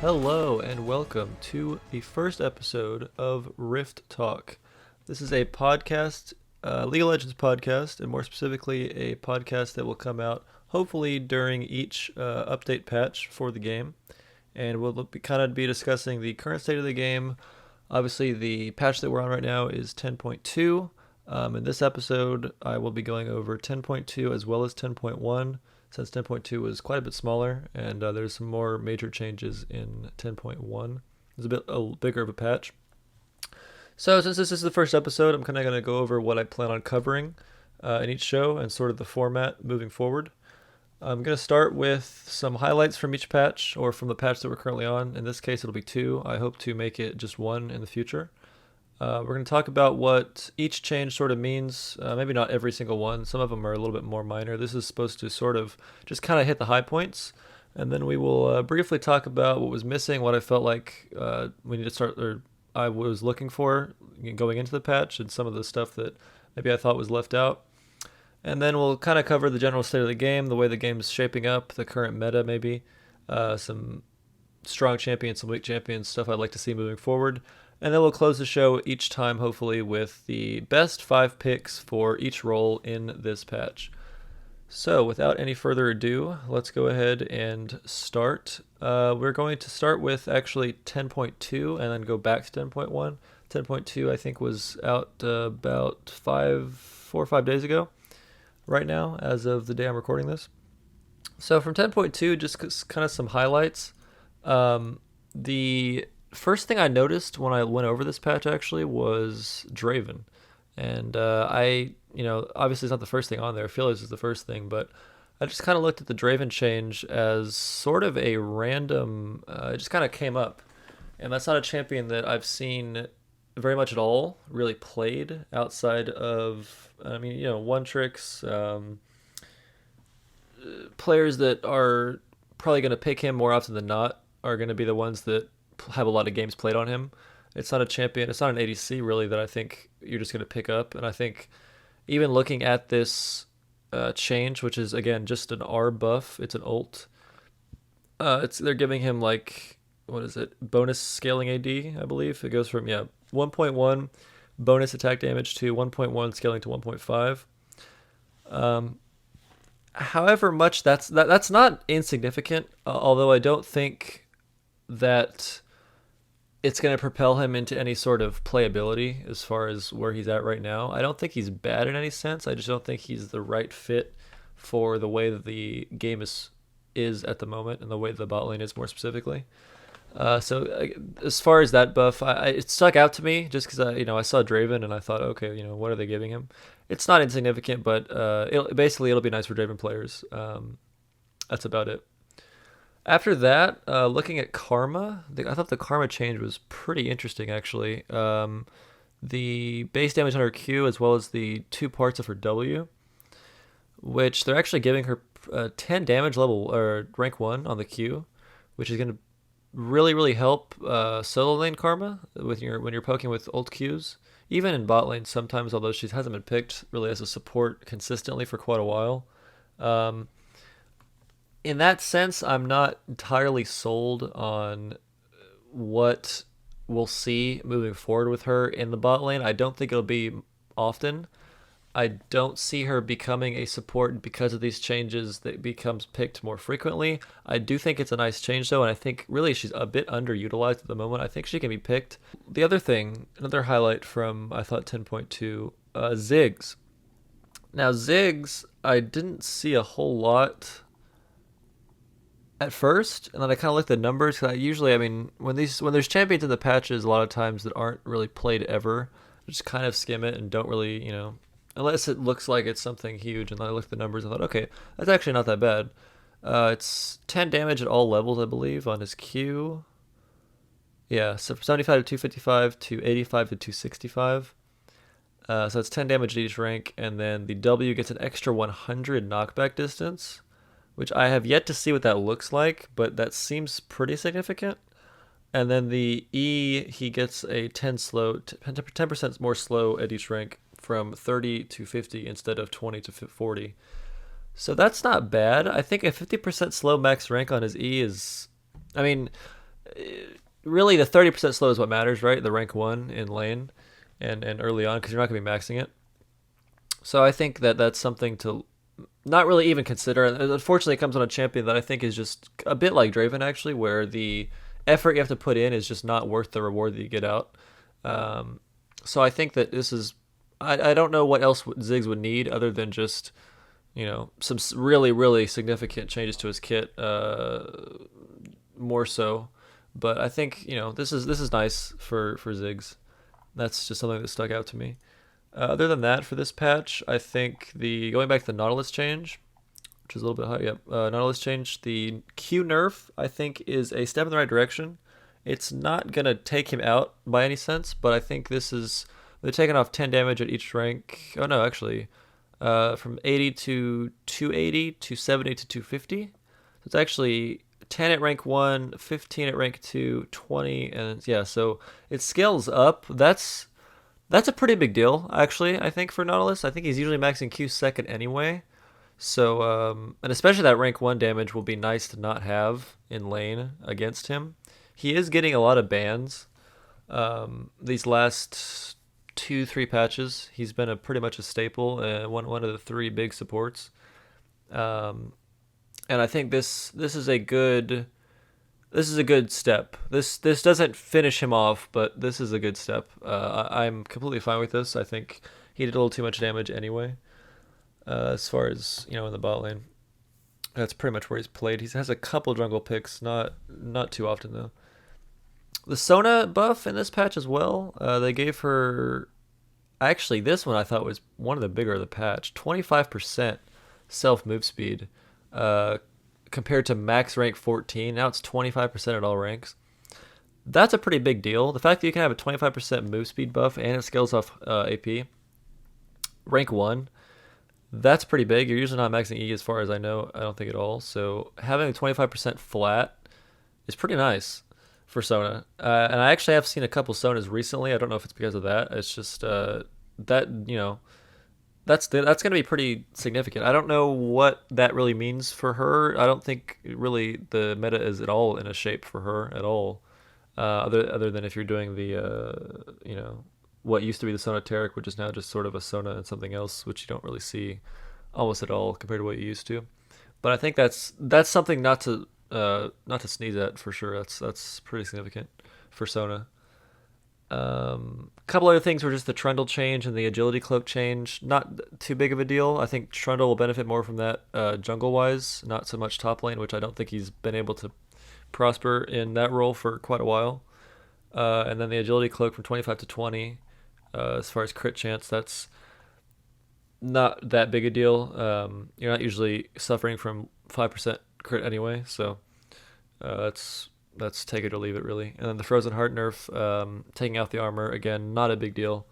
Hello and welcome to the first episode of Rift Talk. This is a podcast, League of Legends podcast, and more specifically, a podcast that will come out hopefully during each update patch for the game. And we'll be discussing the current state of the game. Obviously, the patch that we're on right now is 10.2. In this episode, I will be going over 10.2 as well as 10.1, since 10.2 was quite a bit smaller, and there's some more major changes in 10.1. It's a bigger of a patch. So since this is the first episode, I'm kind of going to go over what I plan on covering in each show and sort of the format moving forward. I'm going to start with some highlights from each patch, or from the patch that we're currently on. In this case, it'll be two. I hope to make it just one in the future. We're going to talk about what each change sort of means. Maybe not every single one. Some of them are a little bit more minor. This is supposed to sort of just kind of hit the high points. And then we will briefly talk about what was missing, what I felt like we need to start, or I was looking for going into the patch, and some of the stuff that maybe I thought was left out. And then we'll kind of cover the general state of the game, the way the game's shaping up, the current meta maybe, some strong champions, some weak champions, stuff I'd like to see moving forward. And then we'll close the show each time, hopefully, with the best 5 picks for each role in this patch. So, without any further ado, let's go ahead and start. We're going to start with actually 10.2 and then go back to 10.1. 10.2, I think, was out about 4 or 5 days ago, right now, as of the day I'm recording this. So, from 10.2, just kind of some highlights. The first thing I noticed when I went over this patch actually was Draven. And obviously it's not the first thing on there. I feel this is the first thing, but I just kind of looked at the Draven change as sort of a random, it just kind of came up. And that's not a champion that I've seen very much at all really played outside of, one tricks, players that are probably going to pick him more often than not are going to be the ones that have a lot of games played on him. It's not a champion. It's not an ADC really that I think you're just going to pick up. And I think even looking at this change, which is again just an R buff, it's an ult. They're giving him bonus scaling AD, I believe. It goes from 1.1 bonus attack damage to 1.1 scaling to 1.5. However much that's not insignificant. Although I don't think that it's going to propel him into any sort of playability as far as where he's at right now. I don't think he's bad in any sense. I just don't think he's the right fit for the way that the game is at the moment, and the way the bot lane is more specifically. So as far as that buff, it stuck out to me just because I saw Draven and I thought, okay, what are they giving him? It's not insignificant, but it'll be nice for Draven players. That's about it. After that, looking at Karma, I thought the Karma change was pretty interesting, actually. The base damage on her Q, as well as the 2 parts of her W, which they're actually giving her 10 damage level, or rank 1 on the Q, which is going to really, really help solo lane Karma when you're poking with ult Qs. Even in bot lane sometimes, although she hasn't been picked really as a support consistently for quite a while. In that sense, I'm not entirely sold on what we'll see moving forward with her in the bot lane. I don't think it'll be often. I don't see her becoming a support because of these changes that becomes picked more frequently. I do think it's a nice change though, and I think really she's a bit underutilized at the moment. I think she can be picked. The other thing, another highlight from I thought 10.2, Ziggs. Now Ziggs, I didn't see a whole lot at first, and then I kind of looked at the numbers, because when there's champions in the patches, a lot of times that aren't really played ever, I just kind of skim it and don't really, unless it looks like it's something huge. And then I looked at the numbers and thought, okay, that's actually not that bad. It's 10 damage at all levels, I believe, on his Q. Yeah, so from 75 to 255 to 85 to 265. So it's 10 damage at each rank, and then the W gets an extra 100 knockback distance, which I have yet to see what that looks like, but that seems pretty significant. And then the E, he gets a 10% more slow at each rank, from 30 to 50 instead of 20 to 40. So that's not bad. I think a 50% slow max rank on his E is, really the 30% slow is what matters, right? The rank 1 in lane and early on, because you're not going to be maxing it. So I think that that's something to not really even consider. And unfortunately, it comes on a champion that I think is just a bit like Draven, actually, where the effort you have to put in is just not worth the reward that you get out. Um, so I think that this is. I don't know what else Ziggs would need other than just some really really significant changes to his kit, more so. But I think this is nice for Ziggs. That's just something that stuck out to me. Other than that, for this patch, I think the going back to the Nautilus change, which is a little bit high. Yep, Nautilus change. The Q nerf, I think, is a step in the right direction. It's not gonna take him out by any sense, but I think this is they're taking off 10 damage at each rank. Oh no, actually, from 80 to 280 to 70 to 250. So it's actually 10 at rank 1, 15 at rank 2, 20, and yeah, so it scales up. That's a pretty big deal, actually, I think, for Nautilus. I think he's usually maxing Q second anyway. So, and especially that rank 1 damage will be nice to not have in lane against him. He is getting a lot of bans. These last 2-3 patches, he's been pretty much a staple, one of the three big supports. Um, and I think this is a good step. This doesn't finish him off, but this is a good step. I'm completely fine with this. I think he did a little too much damage anyway. As far as in the bot lane, that's pretty much where he's played. He has a couple jungle picks, not too often though. The Sona buff in this patch as well. They gave her. Actually, this one I thought was one of the bigger of the patch. 25% self move speed. Compared to max rank 14. Now it's 25% at all ranks. That's a pretty big deal. The fact that you can have a 25% move speed buff and it scales off AP. Rank 1. That's pretty big. You're usually not maxing E as far as I know. I don't think at all. So having a 25% flat is pretty nice for Sona. And I actually have seen a couple Sonas recently. I don't know if it's because of that. It's just that's going to be pretty significant. I don't know what that really means for her. I don't think really the meta is at all in a shape for her at all. Other than if you're doing the what used to be the Sona Taric, which is now just sort of a Sona and something else, which you don't really see almost at all compared to what you used to. But I think that's something not to sneeze at for sure. That's pretty significant for Sona. A couple other things were just the Trundle change and the agility cloak change. Not too big of a deal. I think Trundle will benefit more from that jungle wise, not so much top lane, which I don't think he's been able to prosper in that role for quite a while. And then the agility cloak from 25 to 20. As far as crit chance, that's not that big a deal. You're not usually suffering from 5% crit anyway, so that's take it or leave it really. And then the Frozen Heart nerf, taking out the armor, again, not a big deal.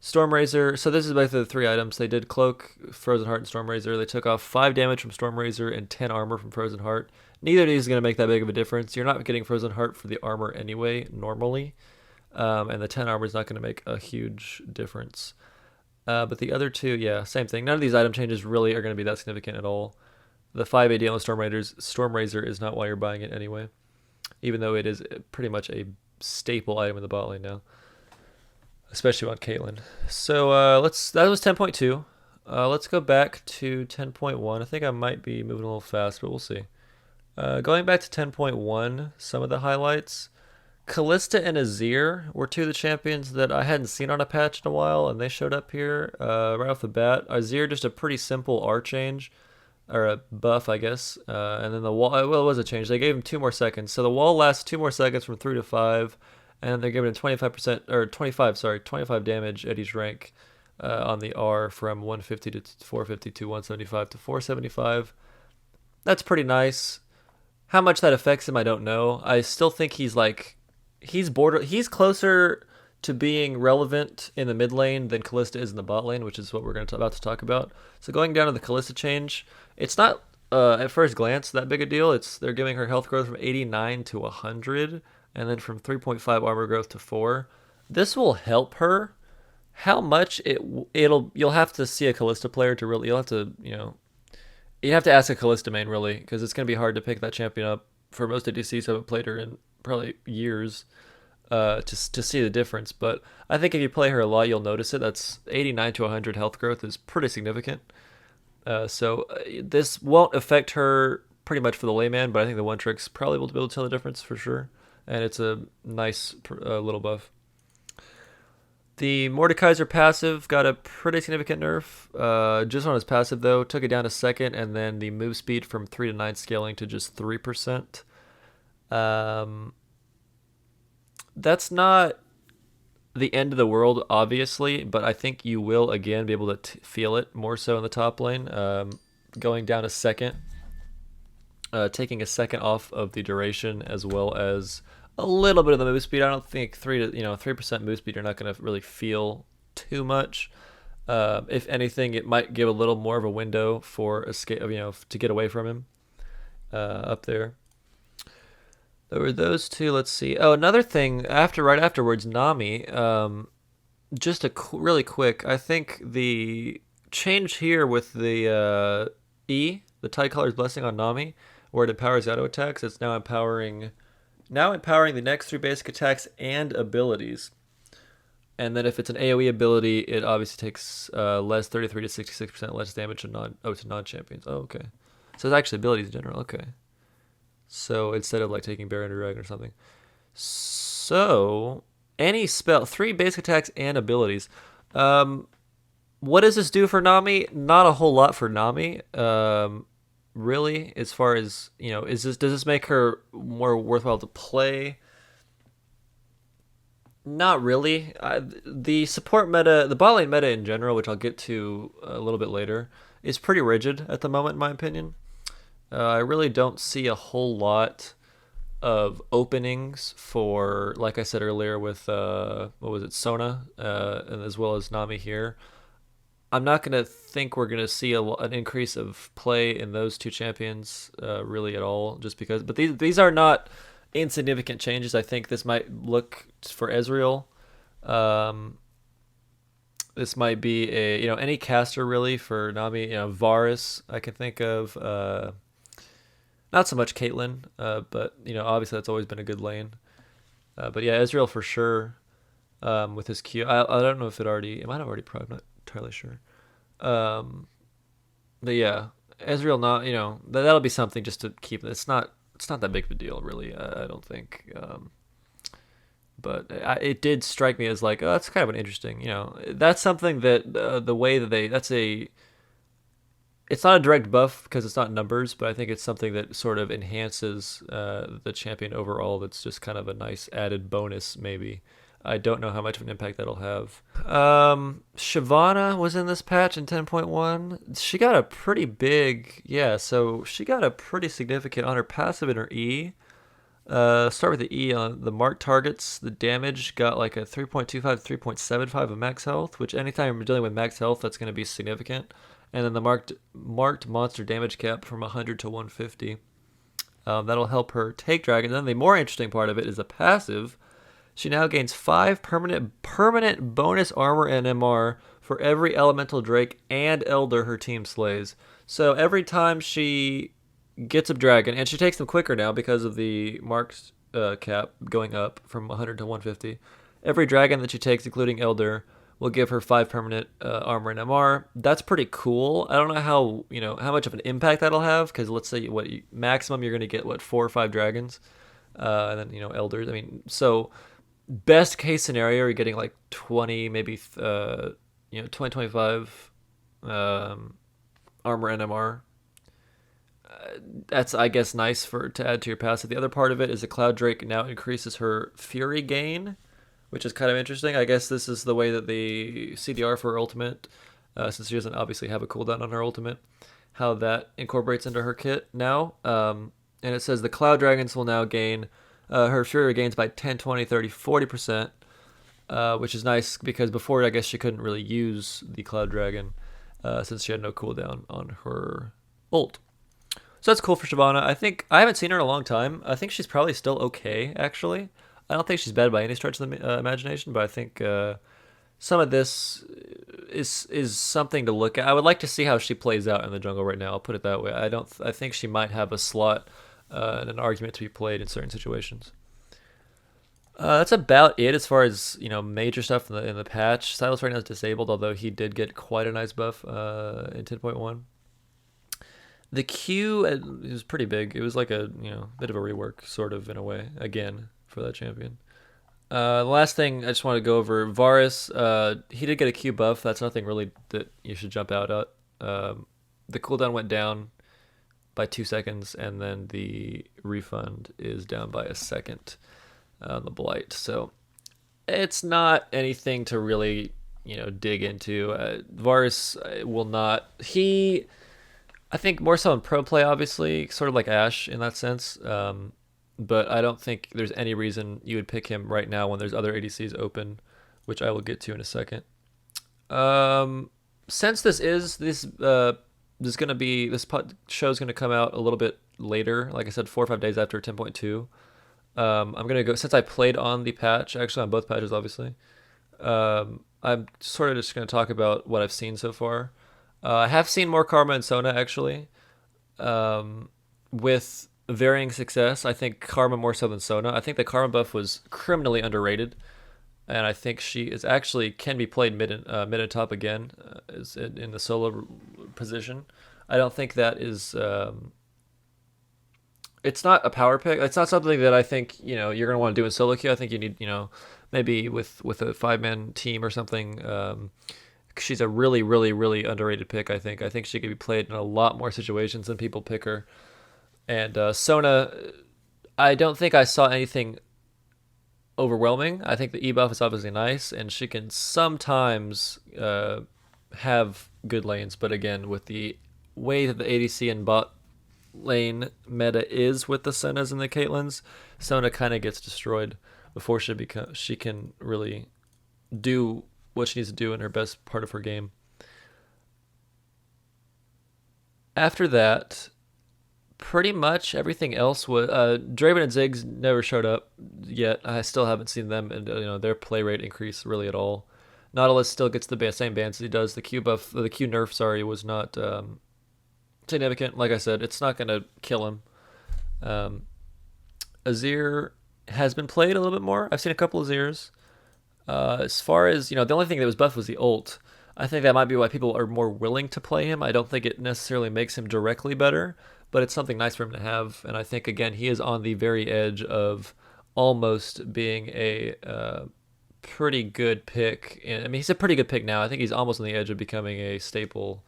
Stormrazor, so this is basically the three items. They did Cloak, Frozen Heart, and Stormrazor. They took off 5 damage from Stormrazor and 10 armor from Frozen Heart. Neither of these is going to make that big of a difference. You're not getting Frozen Heart for the armor anyway, normally. And the 10 armor is not going to make a huge difference. But the other two, yeah, same thing. None of these item changes really are going to be that significant at all. The 5 AD on the Stormrazor is not why you're buying it anyway, even though it is pretty much a staple item in the bot lane now, especially on Caitlyn. So that was 10.2. Let's go back to 10.1. I think I might be moving a little fast, but we'll see. Going back to 10.1, some of the highlights. Kalista and Azir were two of the champions that I hadn't seen on a patch in a while, and they showed up here right off the bat. Azir, just a pretty simple R change, or a buff, I guess. And then the wall, well, it was a change. They gave him 2 more seconds. So the wall lasts 2 more seconds from 3 to 5, and they're giving him 25 damage at each rank on the R from 150 to 450 to 175 to 475. That's pretty nice. How much that affects him, I don't know. I still think he's closer to being relevant in the mid lane than Kalista is in the bot lane, which is what we're about to talk about. So going down to the Kalista change, it's not at first glance that big a deal. They're giving her health growth from 89 to 100, and then from 3.5 armor growth to 4. This will help her. How much you'll have to see a Kalista player to really. You have to ask a Kalista main really, because it's going to be hard to pick that champion up for most ADCs who haven't played her in probably years to see the difference. But I think if you play her a lot, you'll notice it. That's 89 to 100 health growth is pretty significant. So this won't affect her pretty much for the layman, but I think the one trick's probably will be able to tell the difference for sure. And it's a nice little buff. The Mordekaiser passive got a pretty significant nerf. Just on his passive though, took it down a second, and then the move speed from 3 to 9 scaling to just 3%. That's not the end of the world, obviously, but I think you will again be able to feel it more so in the top lane. Going down a second, taking a second off of the duration as well as a little bit of the move speed. I don't think 3% move speed you're not going to really feel too much. If anything, it might give a little more of a window for escape, to get away from him up there. There were those two. Let's see. Oh, another thing. Right afterwards, Nami. Just really quick. I think the change here with the the Tide Color's Blessing on Nami, where it empowers auto attacks. It's now empowering the next 3 basic attacks and abilities. And then if it's an AoE ability, it obviously takes less 33 to 66% less damage to non-champions. Oh, okay. So it's actually abilities in general. Okay. So instead of like taking Baron or Dragon or something. So any spell, 3 basic attacks and abilities. What does this do for Nami? Not a whole lot for Nami. Really, as far as, does this make her more worthwhile to play? Not really. The support meta, the bot lane meta in general, which I'll get to a little bit later, is pretty rigid at the moment, in my opinion. I really don't see a whole lot of openings for, like I said earlier, with Sona, and as well as Nami here. I'm not going to think we're going to see an increase of play in those 2 champions really at all, just because. But these are not insignificant changes. I think this might look for Ezreal. This might be any caster really for Nami. Varus I can think of. Not so much Caitlyn, but obviously that's always been a good lane. But yeah, Ezreal for sure. With his Q, I don't know if it might have already. Probably not entirely sure. But yeah, Ezreal not. That'll be something just to keep. It's not that big of a deal really. I don't think. But it did strike me as like, oh, that's kind of an interesting. That's something that the way that it's not a direct buff because it's not numbers, but I think it's something that sort of enhances the champion overall. That's just kind of a nice added bonus, maybe. I don't know how much of an impact that'll have. Shyvana was in this patch in 10.1. She got a pretty big, so she got a pretty significant on her passive and her E. Start with the E on the marked targets. The damage got like a 3.25, 3.75 of max health, which anytime you're dealing with max health, that's going to be significant. And then the marked monster damage cap from 100 to 150. That'll help her take dragon. Then the more interesting part of it is the passive. She now gains 5 permanent bonus armor and MR for every elemental drake and elder her team slays. So every time she gets a dragon, and she takes them quicker now because of the marked cap going up from 100 to 150. Every dragon that she takes, including elder, will give her 5 permanent armor and MR. That's pretty cool. I don't know how much of an impact that'll have, because let's say maximum you're going to get 4 or 5 dragons, and then elders. I mean, so best case scenario, you're getting like 20, maybe 20, 25 armor and MR. That's, I guess, nice to add to your passive. The other part of it is the Cloud Drake now increases her Fury gain, which is kind of interesting. I guess this is the way that the CDR for her ultimate, since she doesn't obviously have a cooldown on her ultimate, how that incorporates into her kit now. And it says the Cloud Dragons will now gain her Fury gains by 10, 20, 30, 40%, which is nice because before I guess she couldn't really use the Cloud Dragon since she had no cooldown on her ult. So that's cool for Shyvana. I think I haven't seen her in a long time. I think she's probably still okay, actually. I don't think she's bad by any stretch of the imagination, but I think some of this is something to look at. I would like to see how she plays out in the jungle right now. I'll put it that way. I think she might have a slot and an argument to be played in certain situations. That's about it as far as major stuff in the patch. Silas right now is disabled, although he did get quite a nice buff in 10.1. The Q it was pretty big. It was like a bit of a rework, sort of in a way, again for that champion. The last thing I just want to go over, Varus. He did get a Q buff. That's nothing really that you should jump out at. The cooldown went down by 2 seconds, and then the refund is down by a second on the blight. So it's not anything to really dig into. Varus will not. I think more so in pro play, obviously, sort of like Ashe in that sense. But I don't think there's any reason you would pick him right now when there's other ADCs open, which I will get to in a second. Since this gonna be show's gonna come out a little bit later, like I said, 4 or 5 days after 10.2. I'm gonna go since I played on the patch, actually on both patches, obviously. I'm sort of just gonna talk about what I've seen so far. I have seen more Karma and Sona actually, with varying success. I think Karma more so than Sona. I think the Karma buff was criminally underrated, and I think she is actually can be played mid and top again, is in the solo position. I don't think that is. It's not a power pick. It's not something that I think you're gonna want to do in solo queue. I think you need maybe with a 5-man team or something. She's a really, really, really underrated pick. I think she could be played in a lot more situations than people pick her. And Sona, I don't think I saw anything overwhelming. I think the E buff is obviously nice, and she can sometimes have good lanes. But again, with the way that the ADC and bot lane meta is with the Sennas and the Caitlyn's, Sona kind of gets destroyed before she can really do what she needs to do in her best part of her game. After that, pretty much everything else was Draven and Ziggs never showed up yet. I still haven't seen them, and their play rate increase really at all. Nautilus still gets the same bans as he does. The Q buff, the Q nerf, sorry, was not significant. Like I said, it's not gonna kill him. Azir has been played a little bit more. I've seen a couple of Azirs. As far as the only thing that was buffed was the ult. I think that might be why people are more willing to play him. I don't think it necessarily makes him directly better, but it's something nice for him to have. And I think again he is on the very edge of almost being a pretty good pick. I mean, he's a pretty good pick now. I think he's almost on the edge of becoming a staple.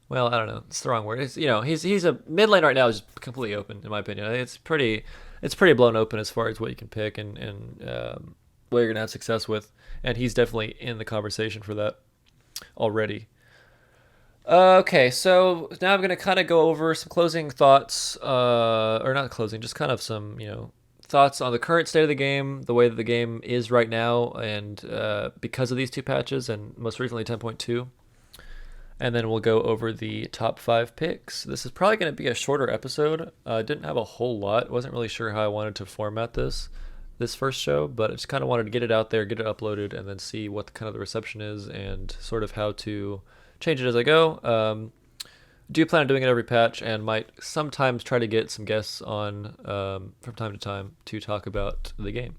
Well, I don't know. It's the wrong word. It's, he's a mid lane right now is completely open in my opinion. I think it's pretty blown open as far as what you can pick and what you're gonna have success with, and he's definitely in the conversation for that already. Okay, so now I'm gonna kind of go over some closing thoughts, or not closing, just kind of some thoughts on the current state of the game, the way that the game is right now, and because of these two patches, and most recently 10.2. And then we'll go over the top 5 picks. This is probably going to be a shorter episode. I didn't have a whole lot. Wasn't really sure how I wanted to format this first show, but I just kind of wanted to get it out there, get it uploaded, and then see what the reception is and sort of how to change it as I go. Do plan on doing it every patch, and might sometimes try to get some guests on from time to time to talk about the game.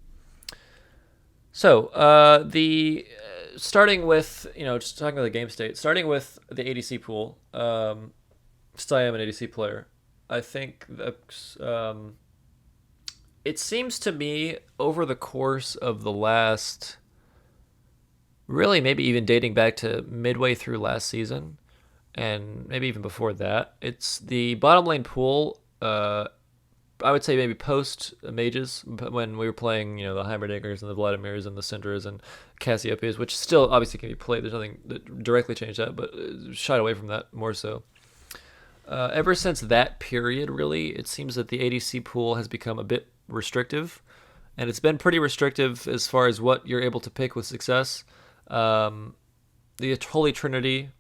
So starting with just talking about the game state, starting with the ADC pool. Still I am an ADC player. I think that it seems to me over the course of the last, really maybe even dating back to midway through last season, and maybe even before that, it's the bottom lane pool. I would say maybe post mages, when we were playing, the Heimerdingers and the Vladimirs and the Syndras and Cassiopeias, which still obviously can be played. There's nothing that directly changed that, but shied away from that more so. Ever since that period, really, it seems that the ADC pool has become a bit restrictive, and it's been pretty restrictive as far as what you're able to pick with success. The Holy Trinity,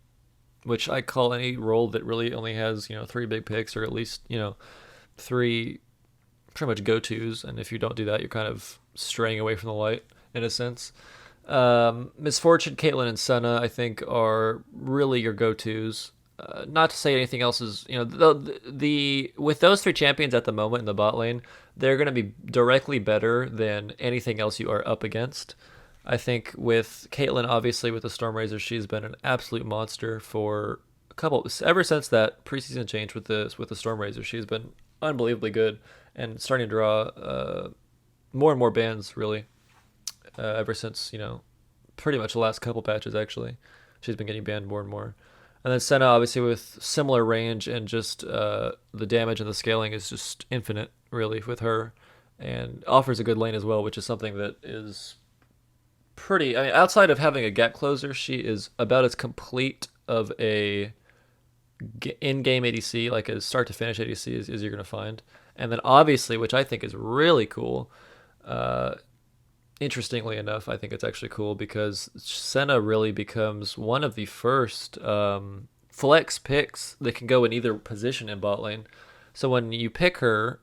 which I call any role that really only has 3 big picks, or at least 3 pretty much go-tos, and if you don't do that, you're kind of straying away from the light in a sense. Misfortune, Caitlyn, and Senna, I think, are really your go-tos. not to say anything else is, the with those three champions at the moment in the bot lane, they're going to be directly better than anything else you are up against. I think with Caitlyn, obviously with the Stormrazor, she's been an absolute monster for ever since that preseason change with the Stormrazor. She's been unbelievably good and starting to draw more and more bans really ever since pretty much the last couple patches actually. She's been getting banned more and more. And then Senna, obviously, with similar range and just the damage and the scaling is just infinite, really, with her, and offers a good lane as well, which is something that is pretty. I mean, outside of having a gap closer, she is about as complete of a in-game ADC, like a start to finish ADC, as you're gonna find. And then obviously, which I think is really cool. Uh, Interestingly enough, I think it's actually cool because Senna really becomes one of the first flex picks that can go in either position in bot lane. So when you pick her,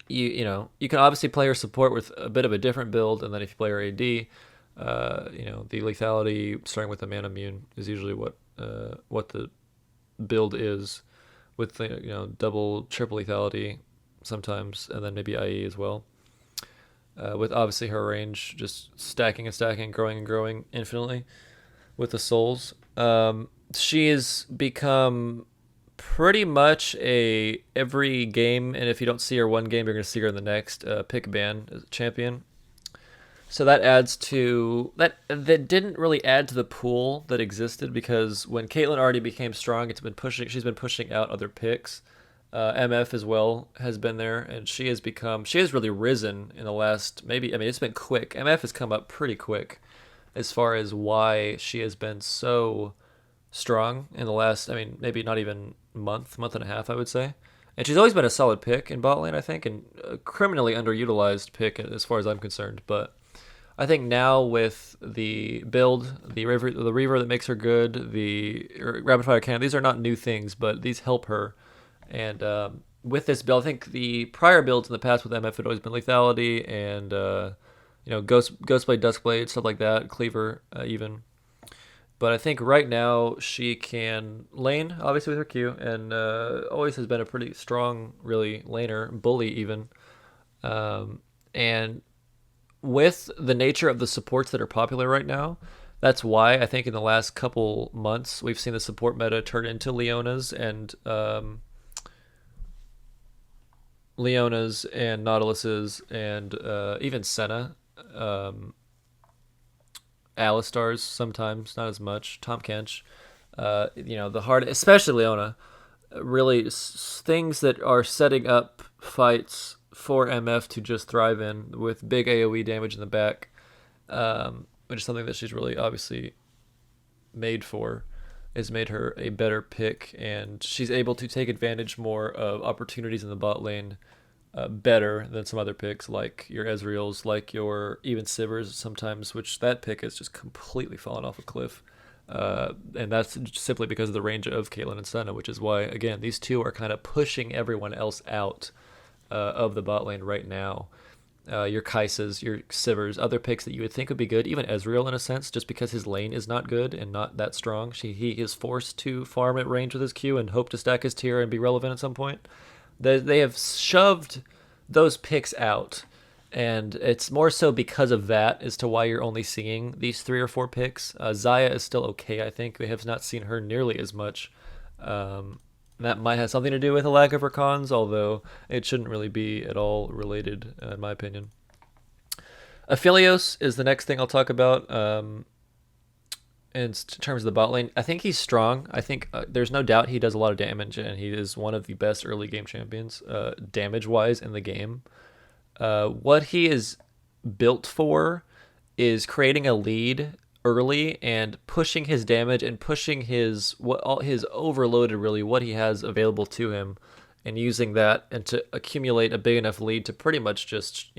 you can obviously play her support with a bit of a different build, and then if you play her AD, the lethality starting with the mana immune is usually what the build is, with the double triple lethality sometimes, and then maybe IE as well. With obviously her range just stacking and stacking, growing and growing infinitely with the souls. She has become pretty much a every game, and if you don't see her one game, you're going to see her in the next pick ban champion. So that adds to that didn't really add to the pool that existed, because when Caitlyn already became strong, she's been pushing out other picks. MF as well has been there, and she has really risen in the last, maybe, I mean, it's been quick. MF has come up pretty quick as far as why she has been so strong in the last, I mean, maybe not even month and a half, I would say. And she's always been a solid pick in bot lane, I think, and a criminally underutilized pick as far as I'm concerned. But I think now with the build, the Reaver that makes her good, the Rapid Fire Cannon, these are not new things, but these help her. And with this build, I think the prior builds in the past with MF had always been lethality and Ghostblade, Duskblade, stuff like that, Cleaver even. But I think right now she can lane, obviously with her Q, and always has been a pretty strong, really laner, bully even. And with the nature of the supports that are popular right now, that's why I think in the last couple months we've seen the support meta turn into Leona's and Nautilus's and even Senna, Alistar's sometimes, not as much. Tom Kench, the hard, especially Leona, really things that are setting up fights for MF to just thrive in with big AOE damage in the back, which is something that she's really obviously made for. Has made her a better pick, and she's able to take advantage more of opportunities in the bot lane better than some other picks, like your Ezreals, like your even Sivers sometimes, which that pick has just completely fallen off a cliff. And that's simply because of the range of Caitlyn and Senna, which is why, again, these two are kind of pushing everyone else out of the bot lane right now. Your Kaisas, your Sivers, other picks that you would think would be good, even Ezreal in a sense, just because his lane is not good and not that strong. He is forced to farm at range with his Q and hope to stack his tier and be relevant at some point. They have shoved those picks out, and it's more so because of that as to why you're only seeing these 3 or 4 picks. Xayah is still okay, I think. We have not seen her nearly as much. That might have something to do with a lack of her cons, although it shouldn't really be at all related, in my opinion. Aphelios is the next thing I'll talk about. In terms of the bot lane, I think he's strong. I think there's no doubt he does a lot of damage, and he is one of the best early game champions, damage-wise, in the game. What he is built for is creating a lead early and pushing his damage and pushing his overloaded, really, what he has available to him, and using that and to accumulate a big enough lead to pretty much just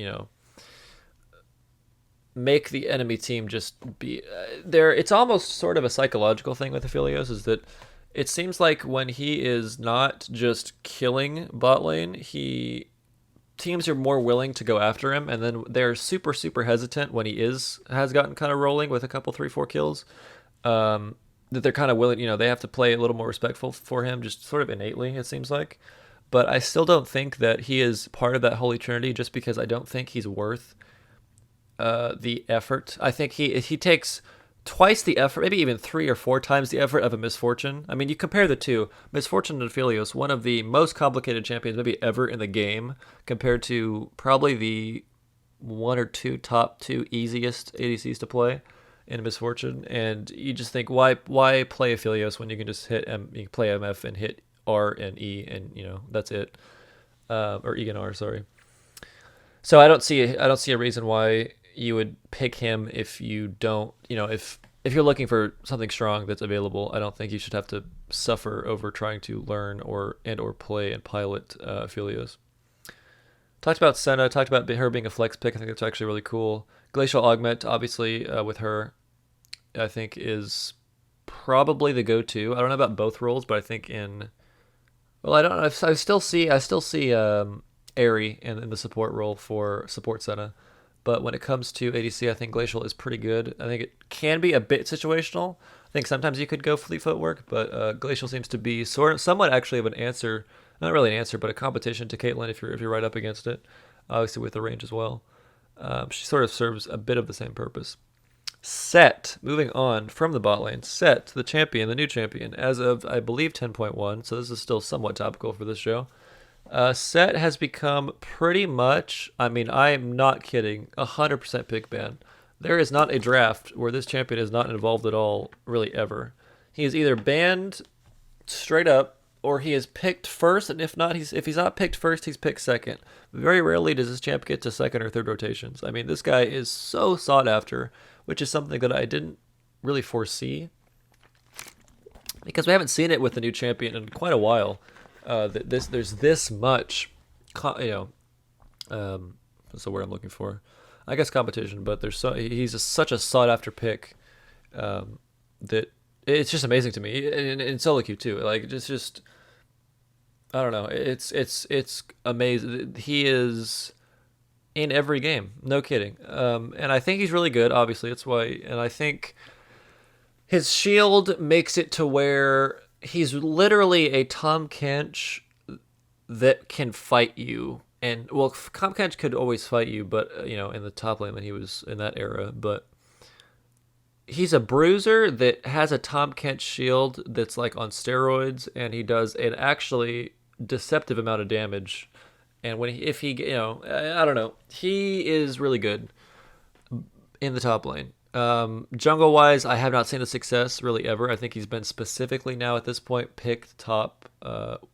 make the enemy team just be there. It's almost sort of a psychological thing with Aphelios, is that it seems like when he is not just killing bot lane, teams are more willing to go after him, and then they're super hesitant when he has gotten kind of rolling with a couple 3-4 kills. that they're kind of willing, they have to play a little more respectful for him, just sort of innately, it seems like. But I still don't think that he is part of that Holy Trinity, just because I don't think he's worth the effort. I think he takes twice the effort, maybe even 3 or 4 times the effort of a Misfortune. I mean, you compare the two. Misfortune and Aphelios, one of the most complicated champions maybe ever in the game, compared to probably the one or two top two easiest ADCs to play in Misfortune. And you just think, why play Aphelios when you can just you can play MF and hit R and E, and that's it. Or E and R, sorry. So I don't see a reason why you would pick him if you don't, if you're looking for something strong that's available. I don't think you should have to suffer over trying to learn or play and pilot Aphelios. Talked about Senna, talked about her being a flex pick. I think that's actually really cool. Glacial Augment, obviously, with her, I think is probably the go-to. I don't know about both roles, but I think well, I don't know. I still see Airy in the support role for support Senna. But when it comes to ADC, I think Glacial is pretty good. I think it can be a bit situational. I think sometimes you could go Fleet Footwork, but Glacial seems to be somewhat actually of an answer, not really an answer, but a competition to Caitlyn if you're right up against it, obviously with the range as well. She sort of serves a bit of the same purpose. Set, moving on from the bot lane, Set, the champion, the new champion, as of, I believe, 10.1, so this is still somewhat topical for this show. Set has become pretty much, I mean, I am not kidding, 100% pick ban. There is not a draft where this champion is not involved at all, really ever. He is either banned straight up, or he is picked first, and if he's not picked first, he's picked second. Very rarely does this champ get to second or third rotations. I mean, this guy is so sought after, which is something that I didn't really foresee, because we haven't seen it with the new champion in quite a while. There's this much, what's the word I'm looking for? I guess competition, but he's such a sought after pick that it's just amazing to me. In solo queue too, like it's just I don't know. It's amazing. He is in every game, no kidding. And I think he's really good. Obviously, that's why. And I think his shield makes it to where he's literally a Tom Kench that can fight you. And well, Tom Kench could always fight you, but in the top lane when he was in that era. But he's a bruiser that has a Tom Kench shield that's like on steroids, and he does an actually deceptive amount of damage. And if he I don't know, he is really good in the top lane. Jungle wise, I have not seen the success really ever. I think he's been specifically now at this point picked top.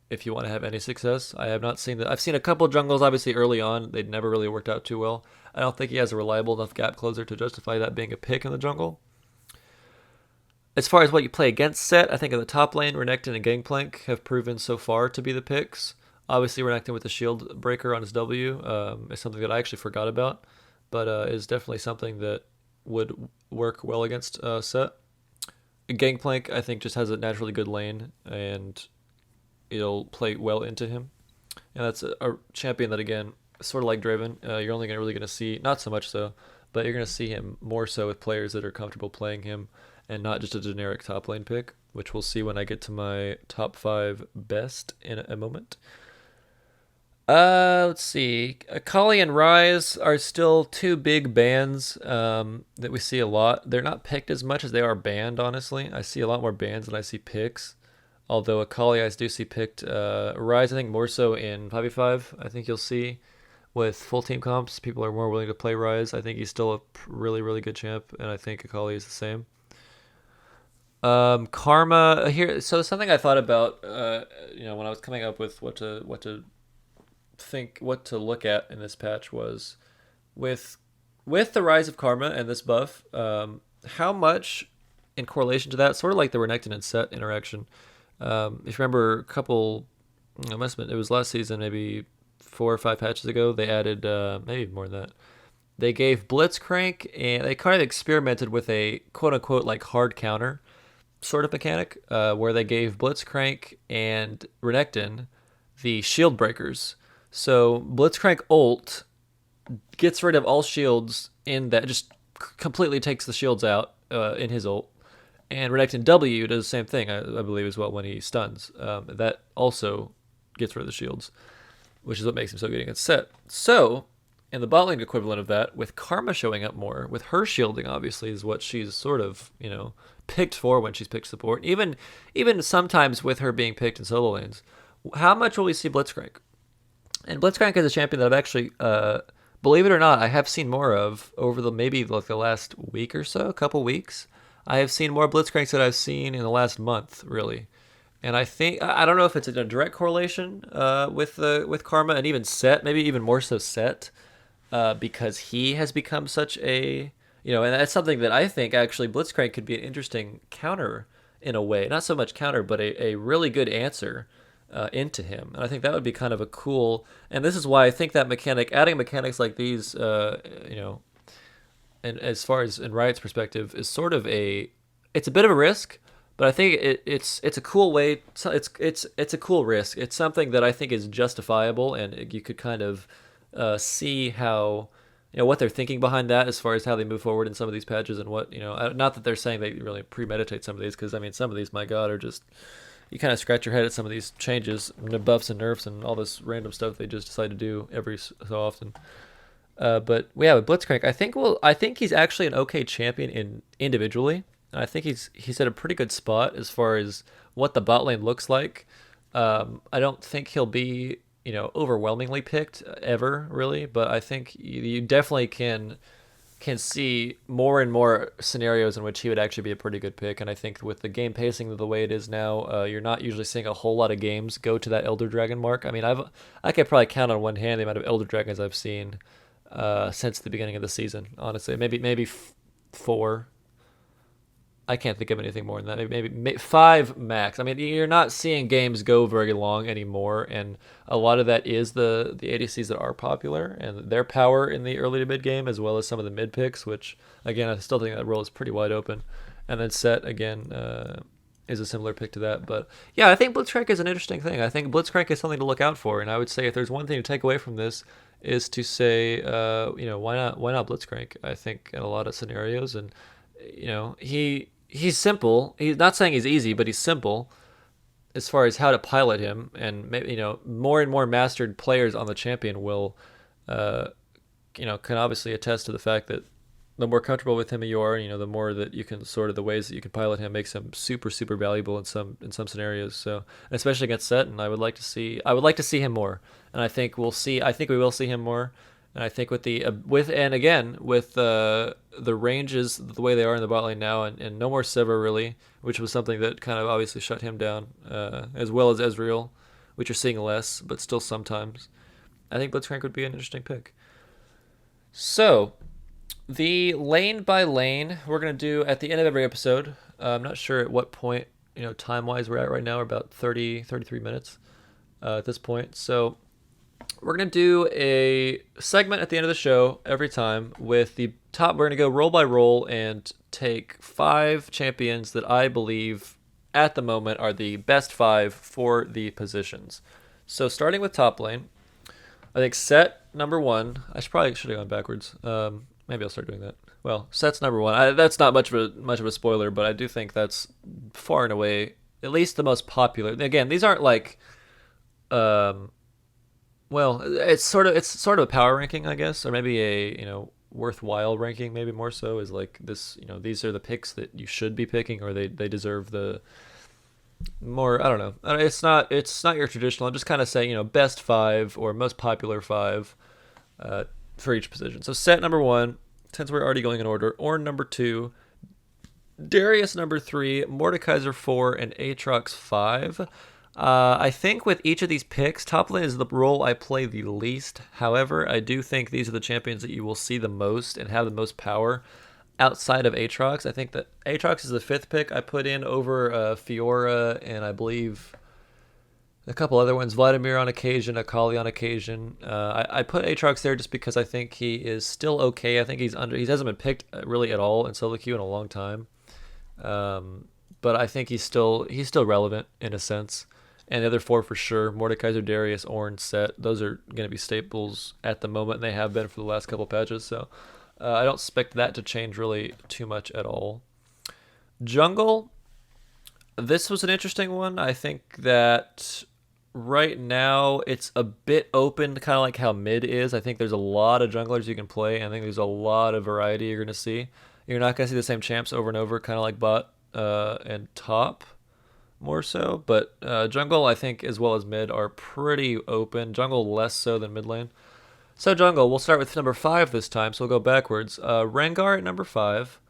If you want to have any success, I have not seen that. I've seen a couple jungles obviously early on. They'd never really worked out too well. I don't think he has a reliable enough gap closer to justify that being a pick in the jungle. As far as what you play against Set, I think in the top lane, Renekton and Gangplank have proven so far to be the picks. Obviously, Renekton with the shield breaker on his W is something that I actually forgot about, but is definitely something that would work well against Set. Gangplank, I think, just has a naturally good lane, and it'll play well into him. And that's a champion that, again, sort of like Draven, you're only really going to see, not so much so, but you're going to see him more so with players that are comfortable playing him, and not just a generic top lane pick, which we'll see when I get to my top 5 best in a moment. Let's see. Akali and Ryze are still two big bans that we see a lot. They're not picked as much as they are banned, honestly. I see a lot more bans than I see picks. Although Akali I do see picked. Ryze, I think more so in 5v5. I think you'll see with full team comps, people are more willing to play Ryze. I think he's still a really, really good champ, and I think Akali is the same. Karma here. So something I thought about, when I was coming up with what to look at in this patch was with the rise of Karma and this buff, how much in correlation to that, sort of like the Renekton and Set interaction. If you remember it was last season, maybe 4 or 5 patches ago, they added maybe more than that. They gave Blitzcrank, and they kind of experimented with a quote unquote like hard counter sort of mechanic, where they gave Blitzcrank and Renekton the shield breakers. So Blitzcrank ult gets rid of all shields in that, just completely takes the shields out in his ult, And Renekton W does the same thing, I believe, as well when he stuns. That also gets rid of the shields, which is what makes him so good against Set. So, in the bot lane equivalent of that, with Karma showing up more, with her shielding obviously is what she's sort of, picked for when she's picked support. Even sometimes with her being picked in solo lanes, how much will we see Blitzcrank? And Blitzcrank is a champion that I've actually, believe it or not, I have seen more of over maybe the last week or so, a couple weeks. I have seen more Blitzcranks than I've seen in the last month, really. And I think I don't know if it's a direct correlation with Karma and even Set, maybe even more so Set, because he has become such a and that's something that I think actually Blitzcrank could be an interesting counter in a way, not so much counter, but a really good answer into him. And I think that would be kind of a cool. And this is why I think that adding mechanics like these, and as far as in Riot's perspective, is sort of it's a bit of a risk, but I think it's a cool way. It's a cool risk. It's something that I think is justifiable, and you could kind of see how what they're thinking behind that as far as how they move forward in some of these patches and what not that they're saying they really premeditate some of these, because I mean some of these, my God, are just you kind of scratch your head at some of these changes, buffs and nerfs and all this random stuff they just decide to do every so often. But yeah, with Blitzcrank, I think he's actually an okay champion individually. And I think he's at a pretty good spot as far as what the bot lane looks like. I don't think he'll be overwhelmingly picked ever, really, but I think you definitely can see more and more scenarios in which he would actually be a pretty good pick. And I think with the game pacing the way it is now, you're not usually seeing a whole lot of games go to that Elder Dragon mark. I mean, I could probably count on one hand the amount of Elder Dragons I've seen since the beginning of the season. Honestly, maybe 4. I can't think of anything more than that. Maybe 5 max. I mean, you're not seeing games go very long anymore, and a lot of that is the ADCs that are popular and their power in the early to mid game, as well as some of the mid picks, which again I still think that role is pretty wide open. And then Set again is a similar pick to that. But yeah, I think Blitzcrank is an interesting thing. I think Blitzcrank is something to look out for, and I would say if there's one thing to take away from this is to say, why not Blitzcrank? I think in a lot of scenarios, and he's simple. He's not saying he's easy, but he's simple as far as how to pilot him. And maybe, more and more mastered players on the champion will, can obviously attest to the fact that the more comfortable with him you are, the more that you can sort of the ways that you can pilot him makes him super, super valuable in some scenarios. So, especially against Set, and I would like to see him more. And I think we will see him more. And I think with the ranges the way they are in the bot lane now, and no more Sivir really, which was something that kind of obviously shut him down, as well as Ezreal, which you're seeing less, but still sometimes. I think Blitzcrank would be an interesting pick. So, the lane by lane we're going to do at the end of every episode. I'm not sure at what point, time-wise we're at right now. We're about 33 minutes at this point. So we're going to do a segment at the end of the show every time with the top. We're going to go roll by roll and take 5 champions that I believe at the moment are the best 5 for the positions. So starting with top lane, I think Set number 1. I should have gone backwards. Maybe I'll start doing that. Well, Set's number 1. That's not much of a spoiler, but I do think that's far and away at least the most popular. Again, these aren't like, well, it's sort of a power ranking, I guess, or maybe a worthwhile ranking, maybe more so, is like this. These are the picks that you should be picking, or they deserve the more. I don't know. It's not your traditional. I'm just kind of saying best 5 or most popular 5 for each position. So Set number 1, since we're already going in order. Ornn number 2, Darius number 3, Mordekaiser 4, and Aatrox 5. I think with each of these picks, top lane is the role I play the least. However, I do think these are the champions that you will see the most and have the most power outside of Aatrox. I think that Aatrox is the 5th pick I put in over Fiora, and I believe a couple other ones, Vladimir on occasion, Akali on occasion. I put Aatrox there just because I think he is still okay. I think he hasn't been picked really at all in solo queue in a long time. But I think he's still relevant in a sense. And the other 4 for sure, Mordekaiser, Darius, Ornn, Set. Those are going to be staples at the moment, and they have been for the last couple patches. So I don't expect that to change really too much at all. Jungle, this was an interesting one. I think that right now it's a bit open, kind of like how mid is. I think there's a lot of junglers you can play. I think there's a lot of variety you're going to see. You're not going to see the same champs over and over, kind of like bot and top more so. But jungle, I think, as well as mid, are pretty open. Jungle less so than mid lane. So jungle, we'll start with number 5 this time, so we'll go backwards. Rengar at number 5.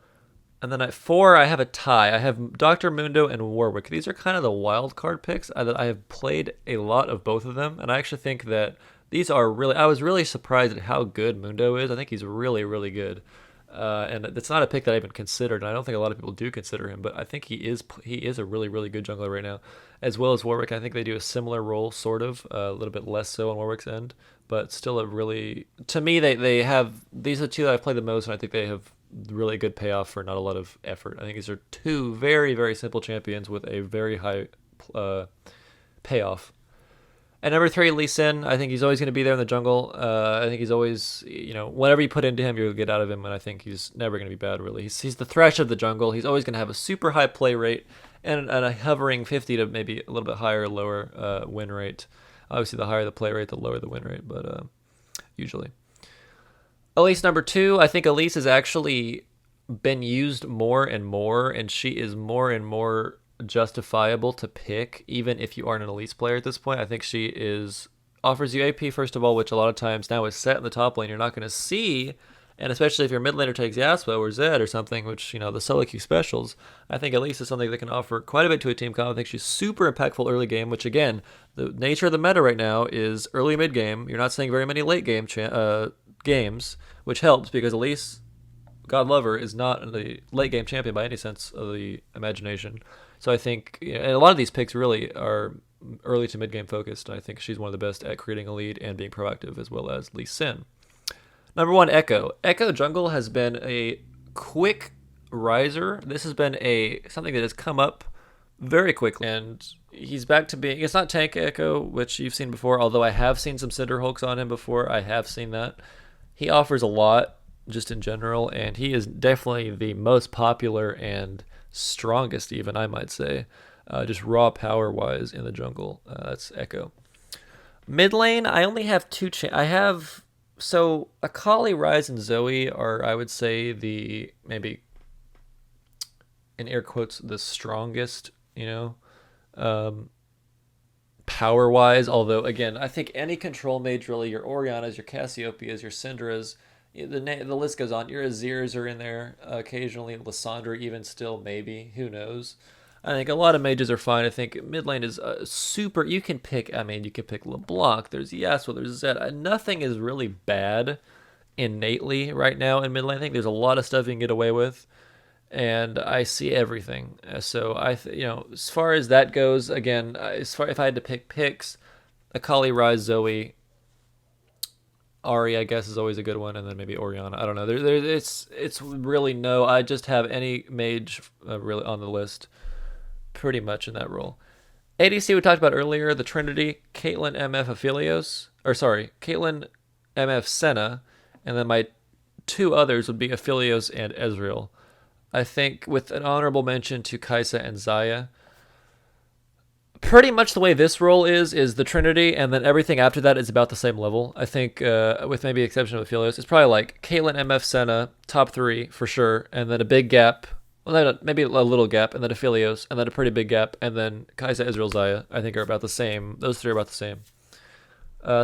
And then at 4, I have a tie. I have Dr. Mundo and Warwick. These are kind of the wild card picks. I have played a lot of both of them, and I actually think that these are really... I was really surprised at how good Mundo is. I think he's really, really good. And it's not a pick that I even considered, and I don't think a lot of people do consider him, but I think he is a really, really good jungler right now. As well as Warwick, I think they do a similar role, sort of, a little bit less so on Warwick's end, but still a really... To me, they have... These are two that I've played the most, and I think they have really good payoff for not a lot of effort. I think these are two very, very simple champions with a very high payoff. At number 3, Lee Sin. I think he's always going to be there in the jungle. I think he's always, whatever you put into him, you'll get out of him, and I think he's never going to be bad, really. He's the Thresh of the jungle. He's always going to have a super high play rate and a hovering 50 to maybe a little bit higher or lower win rate. Obviously, the higher the play rate, the lower the win rate, but usually. Elise number 2, I think Elise has actually been used more and more, and she is more and more justifiable to pick, even if you aren't an Elise player at this point. I think she offers you AP, first of all, which a lot of times now is set in the top lane. You're not going to see, and especially if your mid laner takes Yasuo or Zed or something, which, the solo queue specials, I think Elise is something that can offer quite a bit to a team comp. I think she's super impactful early game, which, again, the nature of the meta right now is early mid game. You're not seeing very many late game games, which helps because Elise, God love her, is not the late game champion by any sense of the imagination. So I think, and a lot of these picks really are early to mid game focused. I think she's one of the best at creating a lead and being proactive, as well as Lee Sin. Number 1, Echo. Echo jungle has been a quick riser. This has been something that has come up very quickly, and he's back to being... It's not tank Echo, which you've seen before, although I have seen some Cinder Hulks on him before. I have seen that. He offers a lot, just in general, and he is definitely the most popular and strongest, even, I might say, just raw power-wise in the jungle. That's Echo. Mid lane, I only have 2... So, Akali, Ryze, and Zoe are, I would say, maybe, in air quotes, the strongest, power-wise. Although, again, I think any control mage, really, your Oriannas, your Cassiopeias, your Syndra's, the list goes on. Your Azirs are in there occasionally. Lissandra even still, maybe. Who knows? I think a lot of mages are fine. I think mid lane is super... You can pick LeBlanc. There's Yasuo. There's Zed. Nothing is really bad innately right now in mid lane. I think there's a lot of stuff you can get away with. And I see everything. So, as far as that goes, again, if I had to pick picks, Akali, Ryze, Zoe... Ari, I guess, is always a good one, and then maybe Orianna. I don't know. It's really no. I just have any mage really on the list, pretty much in that role. ADC we talked about earlier, the Trinity, Caitlyn, MF, Caitlyn, MF, Senna, and then my 2 others would be Aphelios and Ezreal. I think with an honorable mention to Kai'Sa and Xayah. Pretty much the way this role is the Trinity, and then everything after that is about the same level. I think, with maybe the exception of Aphelios, it's probably like Caitlyn, MF, Senna, top 3 for sure, and then a big gap, well, maybe a little gap, and then Aphelios, and then a pretty big gap, and then Kai'Sa, Ezreal, Xayah, I think are about the same. Those 3 are about the same.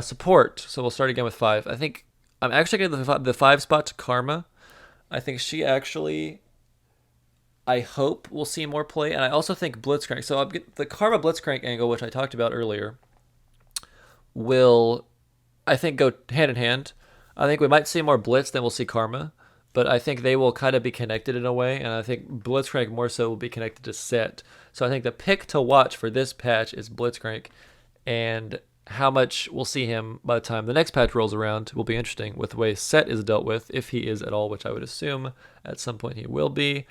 Support, so we'll start again with 5. I think I'm actually going to give the 5 spot to Karma. I think she actually... I hope we'll see more play, and I also think Blitzcrank. So the Karma Blitzcrank angle, which I talked about earlier, will, I think, go hand in hand. I think we might see more Blitz than we'll see Karma, but I think they will kind of be connected in a way, and I think Blitzcrank more so will be connected to Set. So I think the pick to watch for this patch is Blitzcrank, and how much we'll see him by the time the next patch rolls around will be interesting with the way Set is dealt with, if he is at all, which I would assume at some point he will be.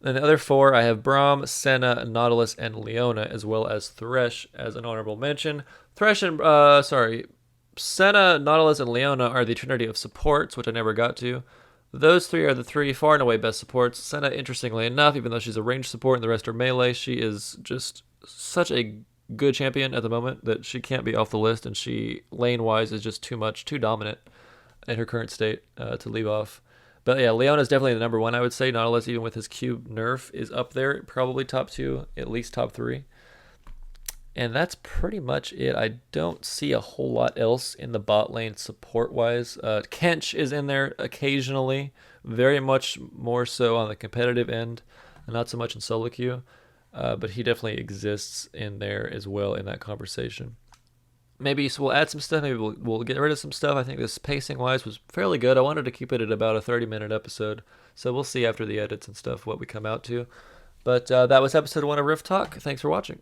And the other 4, I have Braum, Senna, Nautilus, and Leona, as well as Thresh as an honorable mention. Senna, Nautilus, and Leona are the Trinity of supports, which I never got to. those three are the three far and away best supports. Senna, interestingly enough, even though she's a ranged support and the rest are melee, she is just such a good champion at the moment that she can't be off the list, and she, lane-wise, is just too much, too dominant in her current state to leave off. But yeah, Leona's definitely the number one, I would say. Nautilus, even with his cube nerf, is up there, probably top two, at least top three. And that's pretty much it. I don't see a whole lot else in the bot lane support-wise. Kench is in there occasionally, very much more so on the competitive end, not so much in solo queue. But he definitely exists in there as well in that conversation. Maybe so we'll add some stuff. Maybe we'll get rid of some stuff. I think this pacing-wise was fairly good. I wanted to keep it at about a 30-minute episode. So we'll see after the edits and stuff what we come out to. But that was episode 1 of Rift Talk. Thanks for watching.